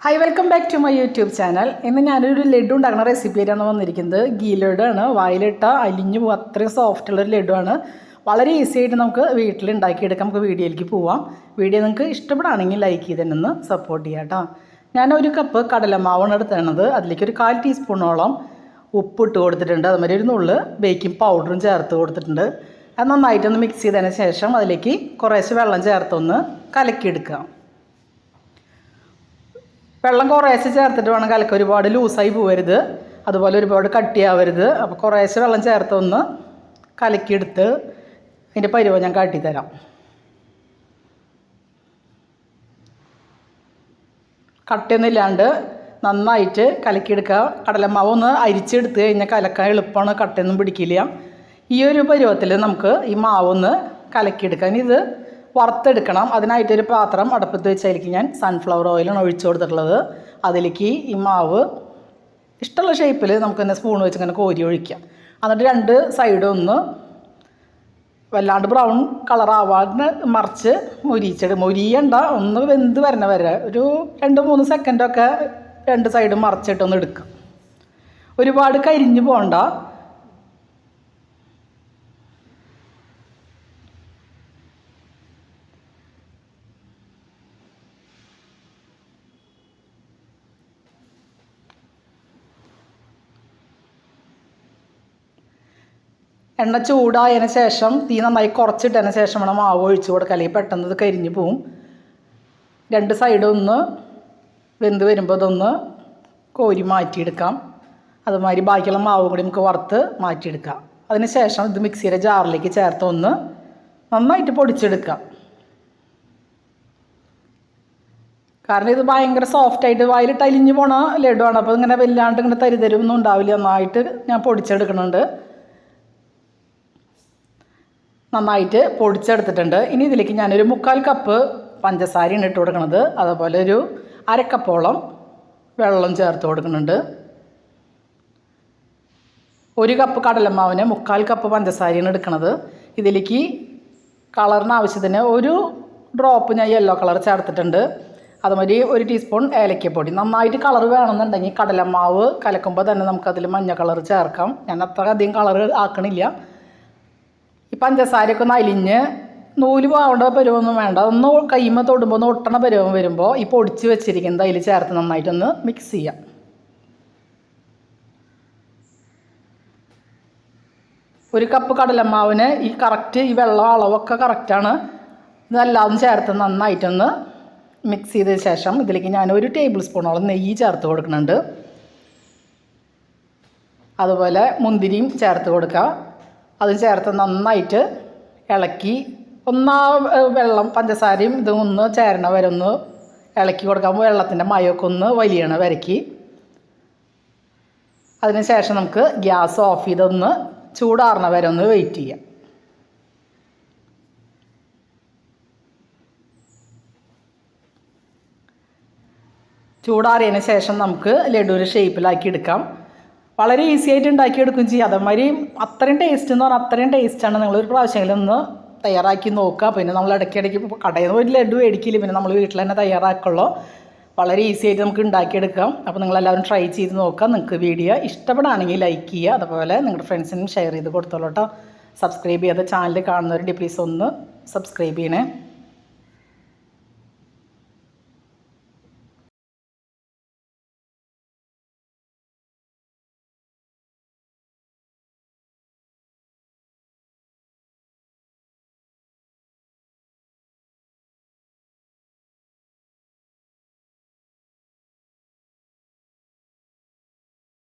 Hi, welcome back to my YouTube channel. ഇന്ന് ഞാനൊരു ലഡു ഉണ്ടാക്കുന്ന റെസിപ്പി ആയിട്ടാണ് വന്നിരിക്കുന്നത്. ഗീ ലഡു ആണ്. വായിലിട്ട അലിഞ്ഞു പോകും, അത്രയും സോഫ്റ്റുള്ളൊരു ലഡു ആണ്. വളരെ ഈസി ആയിട്ട് നമുക്ക് വീട്ടിൽ ഉണ്ടാക്കിയെടുക്കാം. നമുക്ക് വീഡിയോയിലേക്ക് പോവാം. വീഡിയോ നിങ്ങൾക്ക് ഇഷ്ടപ്പെടുകയാണെങ്കിൽ ലൈക്ക് ചെയ്ത് തന്നെ ഒന്ന് സപ്പോർട്ട് ചെയ്യാം കേട്ടോ. ഞാനൊരു കപ്പ് കടലമാവാണ് എടുത്തത്. അതിലേക്ക് ഒരു 1/4 ടീസ്പൂണോളം ഉപ്പിട്ട് കൊടുത്തിട്ടുണ്ട്. അതുമാതിരി ഒരു നുള്ള് ബേക്കിംഗ് പൗഡറും ചേർത്ത് കൊടുത്തിട്ടുണ്ട്. അത് നന്നായിട്ടൊന്ന് മിക്സ് ചെയ്തതിന് ശേഷം അതിലേക്ക് കുറേശ്ശെ വെള്ളം ചേർത്തൊന്ന് കലക്കിയെടുക്കുക. വെള്ളം കുറേശ്ശെ ചേർത്തിട്ട് വേണം കലക്കാൻ. ഒരുപാട് ലൂസായി പോകരുത്, അതുപോലെ ഒരുപാട് കട്ടിയാവരുത്. അപ്പോൾ കുറേശ്ശെ വെള്ളം ചേർത്തൊന്ന് കലക്കിയെടുത്ത് അതിൻ്റെ പരുവം ഞാൻ കാട്ടിത്തരാം. കട്ടയൊന്നുമില്ലാണ്ട് നന്നായിട്ട് കലക്കിയെടുക്കുക. കടലമാവ് ഒന്ന് അരിച്ചെടുത്ത് കഴിഞ്ഞാൽ കലക്കാൻ എളുപ്പമാണ്, കട്ടയൊന്നും പിടിക്കില്ല. ഈ ഒരു പരുവത്തിൽ നമുക്ക് ഈ മാവൊന്ന് കലക്കിയെടുക്കാം. ഇത് വറുത്തെടുക്കണം. അതിനായിട്ടൊരു പാത്രം അടുപ്പത്ത് വെച്ചതിലേക്ക് ഞാൻ സൺഫ്ലവർ ഓയിലാണ് ഒഴിച്ചു കൊടുത്തിട്ടുള്ളത്. അതിലേക്ക് ഈ മാവ് ഇഷ്ടമുള്ള ഷേപ്പിൽ നമുക്ക് തന്നെ സ്പൂൺ വെച്ച് ഇങ്ങനെ കോരി ഒഴിക്കാം. എന്നിട്ട് രണ്ട് സൈഡും ഒന്ന് വല്ലാണ്ട് ബ്രൗൺ കളറാവാണ്ട് മറിച്ച് മൊരിയണ്ട, ഒന്ന് വെന്ത് വരണ വരെ ഒരു 2-3 സെക്കൻഡൊക്കെ രണ്ട് സൈഡും മറിച്ചിട്ടൊന്ന് എടുക്കാം. ഒരുപാട് കരിഞ്ഞു പോകണ്ട. എണ്ണ ചൂടായതിന് ശേഷം തീ നന്നായി കുറച്ചിട്ടതിന് ശേഷം വേണം മാവ് ഒഴിച്ച് കൊടുക്കുക, അല്ലെങ്കിൽ പെട്ടെന്ന് ഇത് കരിഞ്ഞു പോവും. രണ്ട് സൈഡും ഒന്ന് വെന്ത് വരുമ്പോൾ ഇതൊന്ന് കോരി മാറ്റിയെടുക്കാം. അതുമാതിരി ബാക്കിയുള്ള മാവ് കൂടി നമുക്ക് വറുത്ത് മാറ്റിയെടുക്കാം. അതിന് ശേഷം ഇത് മിക്സിയുടെ ജാറിലേക്ക് ചേർത്ത് ഒന്ന് നന്നായിട്ട് പൊടിച്ചെടുക്കാം. കാരണം ഇത് ഭയങ്കര സോഫ്റ്റായിട്ട് വായിലിട്ട് അലിഞ്ഞു പോണ ലഡുവാണ്. അപ്പോൾ ഇങ്ങനെ വല്ലാണ്ട് ഇങ്ങനെ തരിതരൊന്നും ഉണ്ടാവില്ല. നന്നായിട്ട് ഞാൻ പൊടിച്ചെടുക്കുന്നുണ്ട്. നന്നായിട്ട് പൊടിച്ചെടുത്തിട്ടുണ്ട്. ഇനി ഇതിലേക്ക് ഞാനൊരു 3/4 കപ്പ് പഞ്ചസാരയാണ് ഇട്ട് കൊടുക്കുന്നത്. അതുപോലെ ഒരു 1/2 കപ്പോളം വെള്ളം ചേർത്ത് കൊടുക്കുന്നുണ്ട്. 1 കപ്പ് കടലമാവിന് 3/4 കപ്പ് പഞ്ചസാരയാണ് എടുക്കുന്നത്. ഇതിലേക്ക് കളറിന് ആവശ്യത്തിന് ഒരു ഡ്രോപ്പ് ഞാൻ യെല്ലോ കളർ ചേർത്തിട്ടുണ്ട്. അതുമാതിരി 1 ടീസ്പൂൺ ഏലക്കപ്പൊടി. നന്നായിട്ട് കളർ വേണമെന്നുണ്ടെങ്കിൽ കടലമാവ് കലക്കുമ്പോൾ തന്നെ നമുക്കതിൽ മഞ്ഞ കളർ ചേർക്കാം. ഞാൻ അത്ര അധികം കളർ ആക്കണില്ല. ഈ പഞ്ചസാരയൊക്കെ ഒന്ന് അലിഞ്ഞ് നൂല് പോകേണ്ട പരുവൊന്നും വേണ്ട. ഒന്ന് കൈമ തൊടുമ്പോൾ ഒന്ന് ഒട്ടണ പരുവം വരുമ്പോൾ ഈ പൊടിച്ച് വെച്ചിരിക്കുന്നത് അതിൽ ചേർത്ത് നന്നായിട്ടൊന്ന് മിക്സ് ചെയ്യാം. ഒരു കപ്പ് കടലമാവിന് ഈ കറക്റ്റ് ഈ വെള്ളം അളവൊക്കെ കറക്റ്റാണ്. ഇതെല്ലാം ചേർത്ത് നന്നായിട്ടൊന്ന് മിക്സ് ചെയ്തതിന് ശേഷം ഇതിലേക്ക് ഞാൻ 1 ടേബിൾ സ്പൂണോളം നെയ്യ് ചേർത്ത് കൊടുക്കുന്നുണ്ട്. അതുപോലെ മുന്തിരിയും ചേർത്ത് കൊടുക്കുക. അത് ചേർത്ത് നന്നായിട്ട് ഇളക്കി വെള്ളം പഞ്ചസാരയും ഇതും ഒന്ന് ചേരണ വരെ ഒന്ന് ഇളക്കി കൊടുക്കാൻ. വെള്ളത്തിൻ്റെ മയമൊക്കെ ഒന്ന് വലിയണ വരക്കി. അതിന് ശേഷം നമുക്ക് ഗ്യാസ് ഓഫ് ചെയ്തൊന്ന് ചൂടാറണ വരെ ഒന്ന് വെയിറ്റ് ചെയ്യാം. ചൂടാറിയതിന് ശേഷം നമുക്ക് ലഡുവിൻ്റെ ഷേപ്പിലാക്കി എടുക്കാം. വളരെ ഈസി ആയിട്ട് ഉണ്ടാക്കിയെടുക്കുകയും ചെയ്യും. അതേമാതിരി അത്രയും ടേസ്റ്റ് എന്ന് പറഞ്ഞാൽ അത്രയും ടേസ്റ്റാണ്. നിങ്ങളൊരു പ്രാവശ്യമെങ്കിലും ഒന്ന് തയ്യാറാക്കി നോക്കുക. പിന്നെ നമ്മൾ ഇടയ്ക്കിടയ്ക്ക് കടയിൽ നിന്ന് ഒരു ലഡു മേടിക്കില്ല, പിന്നെ നമ്മൾ വീട്ടിൽ തന്നെ തയ്യാറാക്കുള്ളൂ. വളരെ ഈസി ആയിട്ട് നമുക്ക് ഉണ്ടാക്കിയെടുക്കാം. അപ്പോൾ നിങ്ങളെല്ലാവരും ട്രൈ ചെയ്ത് നോക്കുക. നിങ്ങൾക്ക് വീഡിയോ ഇഷ്ടപ്പെടുകയാണെങ്കിൽ ലൈക്ക് ചെയ്യുക. അതുപോലെ നിങ്ങളുടെ ഫ്രണ്ട്സിനും ഷെയർ ചെയ്ത് കൊടുത്തോളൂ കേട്ടോ. സബ്സ്ക്രൈബ് ചെയ്യാതെ ചാനൽ കാണുന്നവരുടെ പ്ലീസ് ഒന്ന് സബ്സ്ക്രൈബ് ചെയ്യണേ.